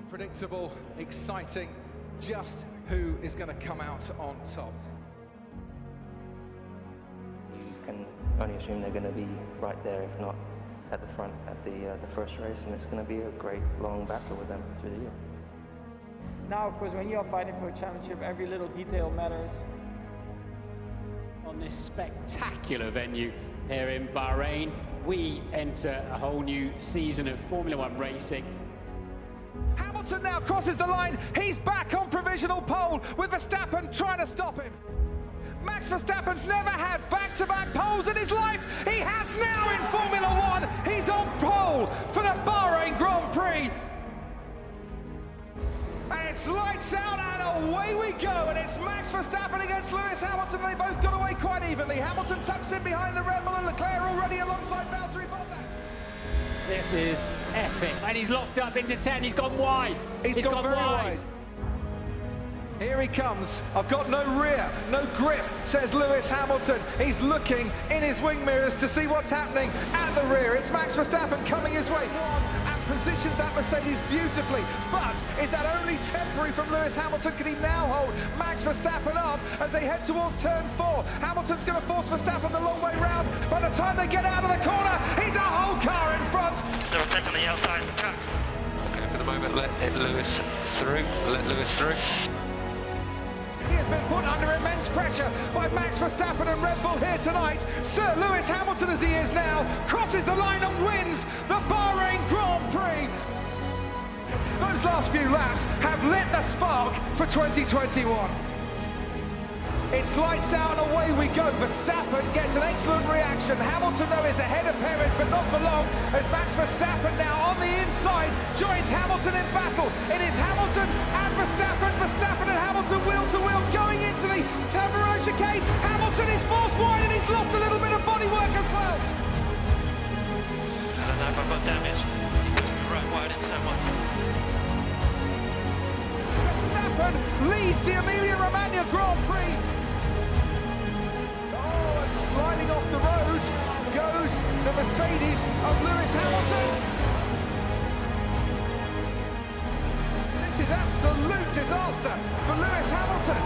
Unpredictable, exciting, just who is going to come out on top. You can only assume they're going to be right there, if not at the front at the first race, and it's going to be a great long battle with them through the year. Now, of course, when you are fighting for a championship, every little detail matters. On this spectacular venue here in Bahrain, we enter a whole new season of Formula One racing. Hamilton now crosses the line. He's back on provisional pole with Verstappen trying to stop him. Max Verstappen's never had back-to-back poles in his life. He has now in Formula One. He's on pole for the Bahrain Grand Prix. And it's lights out and away we go. And it's Max Verstappen against Lewis Hamilton. They both got away quite evenly. Hamilton tucks in behind the Red Bull and Leclerc already alongside Valtteri Bottas. This is epic. And he's locked up into 10. He's gone wide. He's gone very wide. Here he comes. I've got no rear, no grip, says Lewis Hamilton. He's looking in his wing mirrors to see what's happening at the rear. It's Max Verstappen coming his way and positions that Mercedes beautifully. But is that only temporary from Lewis Hamilton? Can he now hold Max Verstappen up as they head towards turn 4? Hamilton's going to force Verstappen the long way round. By the time they get out of the corner, he's a whole car in front. So we'll take on the outside of the track. Okay, for the moment, let Lewis through. Let Lewis through. He has been put under immense pressure by Max Verstappen and Red Bull here tonight. Sir Lewis Hamilton, as he is now, crosses the line and wins the Bahrain Grand Prix. Those last few laps have lit the spark for 2021. It's lights out and away we go. Verstappen gets an excellent reaction. Hamilton, though, is ahead of Perez, but not for long, as Max Verstappen now on the inside joins Hamilton in battle. It is Hamilton and Verstappen, Verstappen and Hamilton wheel to wheel going into the Timur chicane. Hamilton is forced wide and he's lost a little bit of bodywork as well. I don't know if I've got damage. He pushed me right wide in turn 1. Verstappen leads the Emilia-Romagna Grand Prix. Sliding off the road goes the Mercedes of Lewis Hamilton. This is absolute disaster for Lewis Hamilton.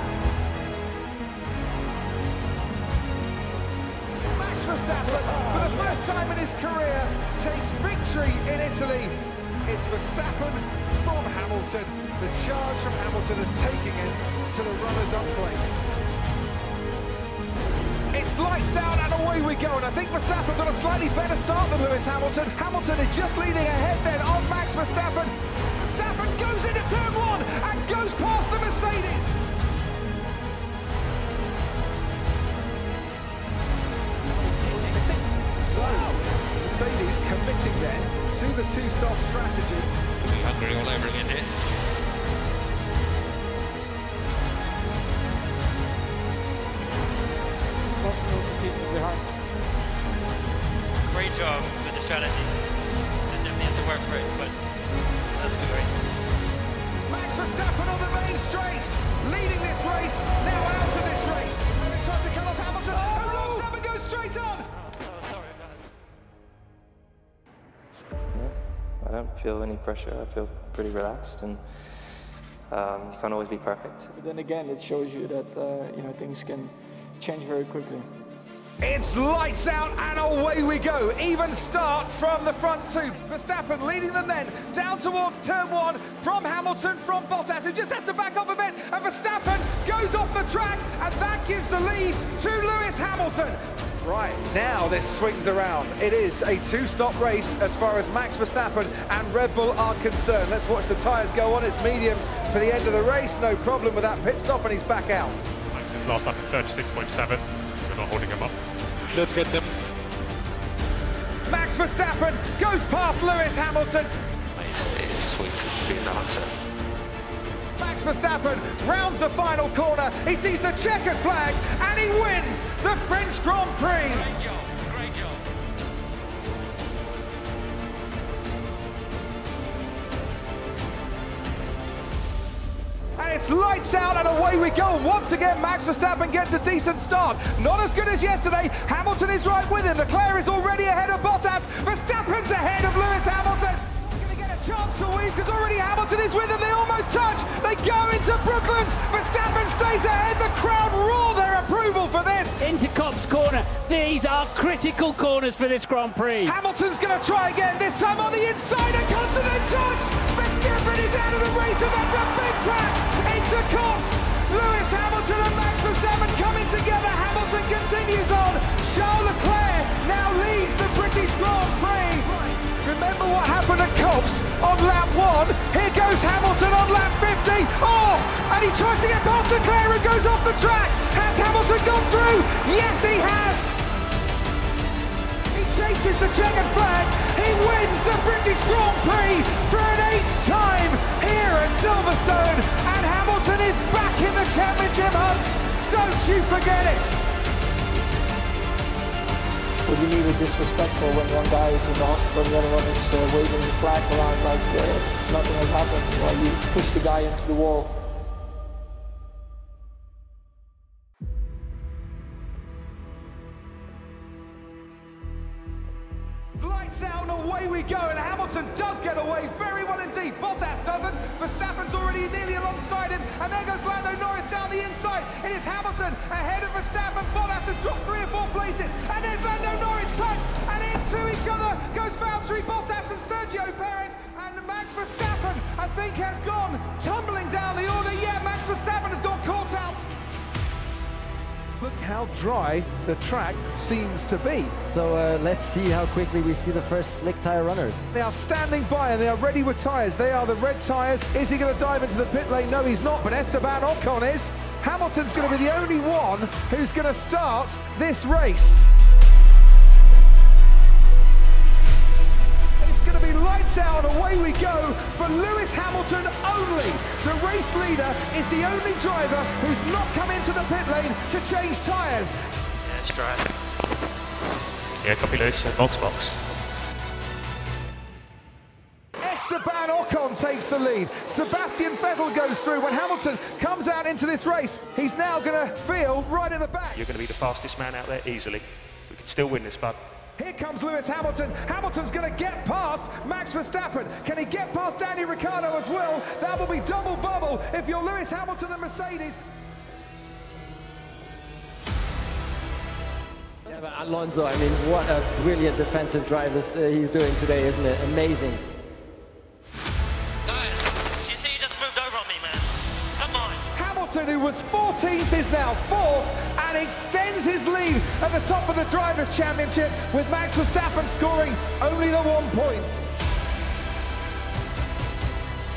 Max Verstappen, for the first time in his career, takes victory in Italy. It's Verstappen from Hamilton. The charge from Hamilton is taking it to the runners-up place. It's lights out and away we go, and I think Verstappen got a slightly better start than Lewis Hamilton. Hamilton is just leading ahead then on Max Verstappen. Verstappen goes into turn 1 and goes past the Mercedes. So, Mercedes committing then to the two-stop strategy. We'll be hungry all over again here. Possible to keep it behind. Great job with the strategy. You definitely have to work for it, but that's good rate. Max Verstappen on the main straight, leading this race, now out of this race. And it's trying to cut off Hamilton. Oh, locks up and goes straight on. So sorry, guys. Yeah, I don't feel any pressure. I feel pretty relaxed, and you can't always be perfect. But then again, it shows you that things can change very quickly. It's lights out and away we go. Even start from the front two. Verstappen leading them then down towards turn 1 from Hamilton, from Bottas, who just has to back up a bit. And Verstappen goes off the track, and that gives the lead to Lewis Hamilton. Right, now this swings around. It is a two-stop race as far as Max Verstappen and Red Bull are concerned. Let's watch the tyres go on. It's mediums for the end of the race. No problem with that pit stop, and he's back out. Max's last lap at 36.7. We're not holding him up. Let's get them. Max Verstappen goes past Lewis Hamilton. It is sweet to be an answer. Max Verstappen rounds the final corner. He sees the checkered flag and he wins the French Grand Prix. Great job, great job. And it's lights out and away we go. Once again, Max Verstappen gets a decent start. Not as good as yesterday. Hamilton is right with him. Leclerc is already ahead of Bottas. Verstappen's ahead of Lewis Hamilton. Going to get a chance to weave because already Hamilton is with them. They almost touch. They go into Brooklands. Verstappen stays ahead. The crowd roar their approval for this. Into Copse corner. These are critical corners for this Grand Prix. Hamilton's going to try again, this time on the inside. A continent touch. Verstappen is out of the race, and that's a big crash into Copse. Lewis Hamilton and Max Verstappen coming together. Hamilton continues on. Charles Leclerc now leads the British Grand Prix. Remember what happened at Copse on lap 1? Here goes Hamilton on lap 50. Oh, and he tries to get past Leclerc and goes off the track. Has Hamilton gone through? Yes, he has. He chases the checkered flag. He wins the British Grand Prix for an 8th time here at Silverstone. And Hamilton is back in the championship hunt. Don't you forget it. Would you leave it disrespectful when one guy is in the hospital and the other one is waving the flag around like nothing has happened while you push the guy into the wall? Lights out and away we go, and Hamilton does get away very well indeed. Bottas doesn't. Verstappen's already nearly alongside him, and there goes Lando Norris down the inside. It is Hamilton ahead of Verstappen. Bottas has dropped 3 or 4 places, and there's Lando Norris touched, and into each other goes Valtteri Bottas and Sergio Perez, and Max Verstappen, I think, has gone tumbling down the order. Yeah, Max Verstappen has got caught out. Look how dry the track seems to be. So let's see how quickly we see the first slick tyre runners. They are standing by and they are ready with tyres. They are the red tyres. Is he going to dive into the pit lane? No, he's not, but Esteban Ocon is. Hamilton's going to be the only one who's going to start this race. It's going to be lights out, away we go for Lewis Hamilton only. The race leader is the only driver who's not come into the pit lane to change tyres. Yeah, it's dry. Yeah, copy Lewis, box. Esteban Ocon takes the lead. Sebastian Vettel goes through. When Hamilton comes out into this race, he's now going to feel right in the back. You're going to be the fastest man out there easily. We can still win this, bud. Here comes Lewis Hamilton. Hamilton's going to get past Max Verstappen. Can he get past Danny Ricciardo as well? That will be double bubble if you're Lewis Hamilton and Mercedes. Yeah, but Alonso, I mean, what a brilliant defensive drive he's doing today, isn't it? Amazing. Guys, you see he just moved over on me, man. Come on. Hamilton, who was 14th, is now 4th and extends his lead at the top of the Drivers' Championship, with Max Verstappen scoring only the 1 point.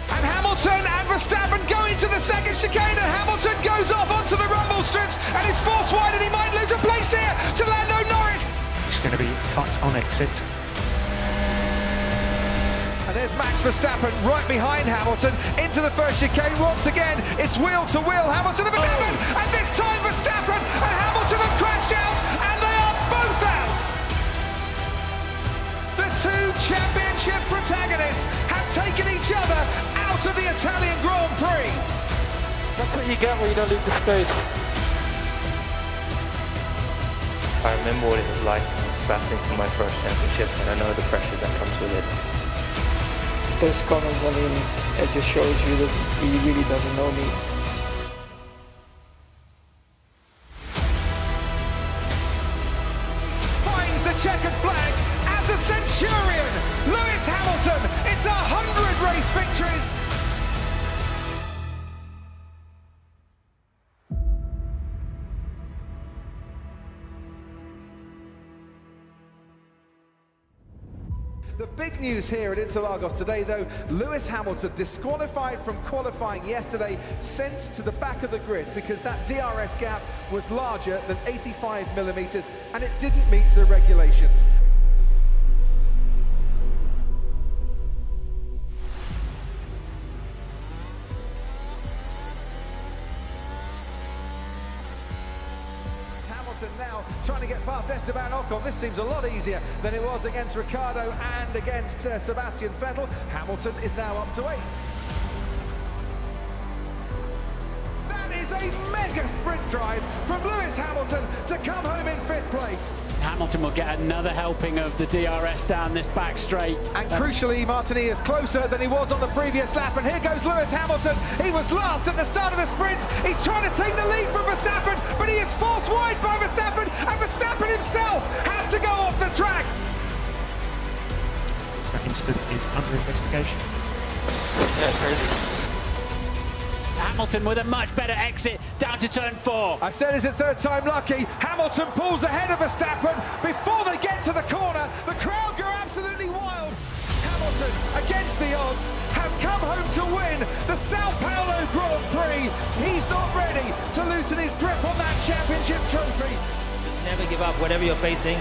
And Hamilton and Verstappen go into the second chicane, and Hamilton goes off onto the rumble strips and is forced wide, and he might lose a place here to Lando Norris. It's going to be tight on exit. And there's Max Verstappen right behind Hamilton into the first chicane. Once again, it's wheel to wheel. Hamilton and Verstappen, and this time Verstappen and Hamilton have crashed out, and they are both out. The 2 championship protagonists have taken each other out of the Italian Grand Prix. That's what you get when you don't leave the space. I remember what it was like battling for my first championship, and I know the pressure that comes with it. Those comments, I mean, it just shows you that he really doesn't know me. Finds the checkered flag as a centurion. Lewis Hamilton, it's 100 race victories. The big news here at Interlagos today, though, Lewis Hamilton, disqualified from qualifying yesterday, sent to the back of the grid because that DRS gap was larger than 85 millimeters and it didn't meet the regulations. Hamilton now trying to get past Esteban Ocon. This seems a lot easier than it was against Ricciardo and against Sebastian Vettel. Hamilton is now up to 8th. That is is a mega sprint drive from Lewis Hamilton to come home in 5th place. Hamilton will get another helping of the DRS down this back straight. And crucially, Martini is closer than he was on the previous lap. And here goes Lewis Hamilton. He was last at the start of the sprint. He's trying to take the lead from Verstappen, but he is forced wide by Verstappen, and Verstappen himself has to go off the track. That incident is under investigation. Yeah, it's crazy. Hamilton with a much better exit down to turn 4. I said, is it third time lucky? Hamilton pulls ahead of Verstappen. Before they get to the corner, the crowd go absolutely wild. Hamilton, against the odds, has come home to win the Sao Paulo Grand Prix. He's not ready to loosen his grip on that championship trophy. Just never give up, whatever you're facing.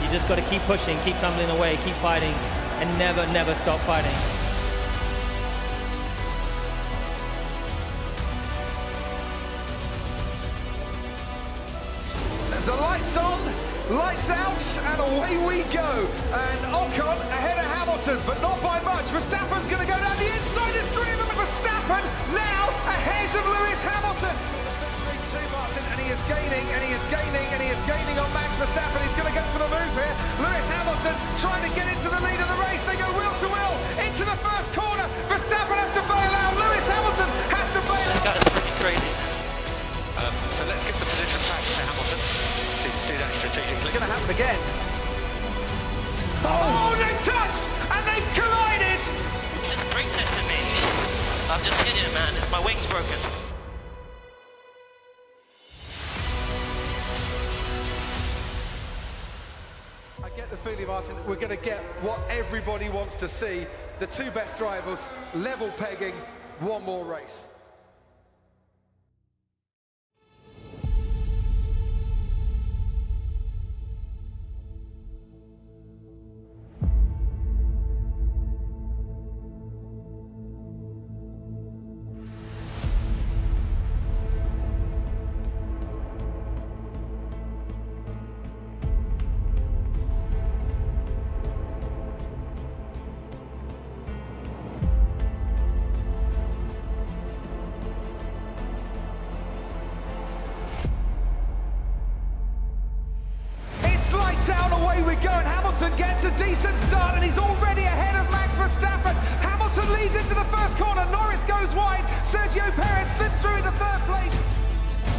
You just got to keep pushing, keep tumbling away, keep fighting, and never stop fighting. The lights on, lights out, and away we go. And Ocon ahead of Hamilton, but not by much. Verstappen's going to go down the inside. There's 3 of them. Verstappen now ahead of Lewis Hamilton. Martin, and he is gaining, and he is gaining, and he is gaining on Max Verstappen. He's going to go for the move here. Lewis Hamilton trying to get into the lead of the race. They go wheel to wheel into the first corner. Verstappen has to bail out. Lewis Hamilton has to bail out. That is pretty crazy. So let's give the position back to Hamilton to do that strategically. It's going to happen again. Oh, they touched and they collided. Just brake testing me. I've just hit it, man. My wing's broken. I get the feeling, Martin, we're going to get what everybody wants to see. The 2 best drivers level pegging one more race. Down, away we go, and Hamilton gets a decent start, and he's already ahead of Max Verstappen. Hamilton leads into the first corner, Norris goes wide, Sergio Perez slips through into 3rd place.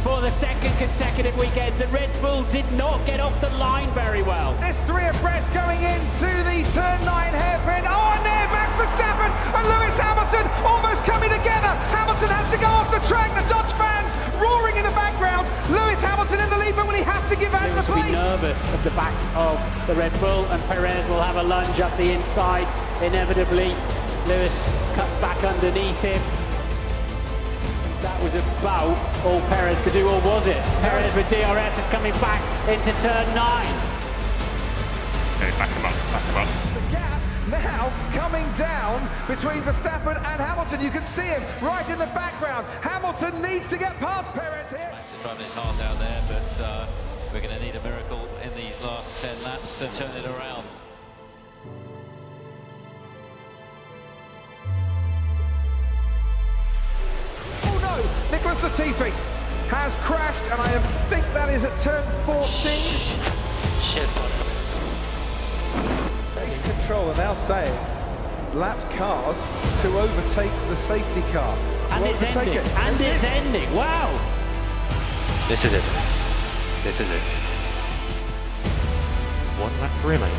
For the 2nd consecutive weekend, the Red Bull did not get off the line very well. This 3 abreast going into the turn 9 hairpin. Oh, and there, Max Verstappen and Lewis Hamilton almost coming together. Hamilton has to go off the track, the Dodge fans roaring in the background. Lewis Hamilton in the lead, but will he have to give out the Lewis will be place? nervous at the back of the Red Bull, and Perez will have a lunge up the inside. Inevitably, Lewis cuts back underneath him. That was about all Perez could do, or was it? Perez with DRS is coming back into turn 9. Okay, back him up, back him up. The gap now coming down between Verstappen and Hamilton. You can see him right in the background. Hamilton needs to get past Perez here. Max is driving his heart down there, but we're going to need a miracle in these last 10 laps to turn it around. Nicholas Latifi has crashed, and I think that is at turn 14. Shit. Race control are now saying lapped cars to overtake the safety car. And it's ending. And it's ending. Wow. This is it. This is it. 1 lap to remain.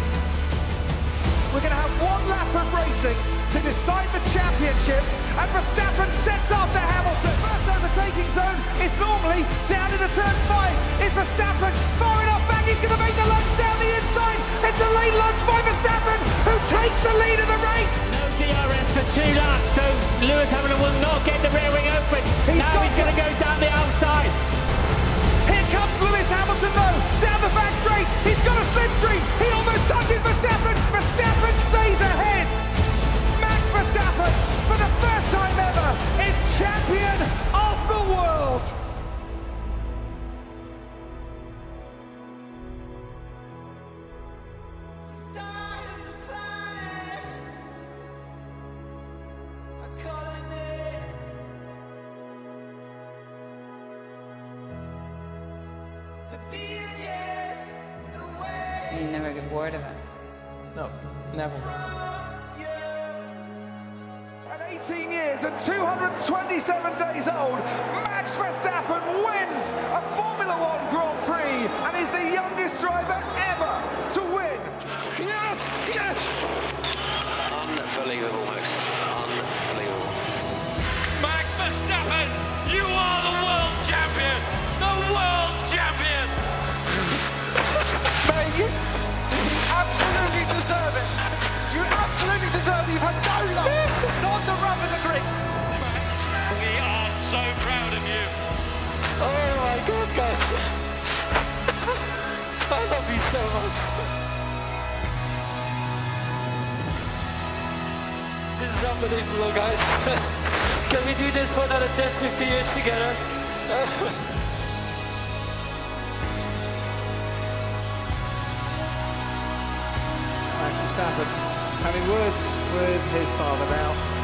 We're going to have 1 lap of racing to decide the championship, and Verstappen sets after Hamilton. First overtaking zone is normally down into turn 5. Is Verstappen far enough back? He's going to make the lunge down the inside. It's a late lunge by Verstappen, who takes the lead of the race. No DRS for 2 laps, so Lewis Hamilton will not get the rear wing open. Now he's going to go down the outside. Here comes Lewis Hamilton though, down the back straight. He's got a slipstream. He almost touches Verstappen. Verstappen stays ahead. Max Verstappen, for the first time ever, is champion of the world. never get bored of it. No, never. At 18 years and 227 days old, Max Verstappen wins a Formula One Grand Prix and is the youngest driver ever to win. Yes! Yes! Unbelievable, Max. Unbelievable. Max Verstappen, you are the world champion! The world champion! Mate, you absolutely deserve it. You absolutely deserve it. You've had no luck. Not the rub of the grip. Max, we are so proud of you. Oh my God, guys. I love you so much. This is unbelievable, guys. Can we do this for another 10, 50 years together? Max Verstappen having words with his father now.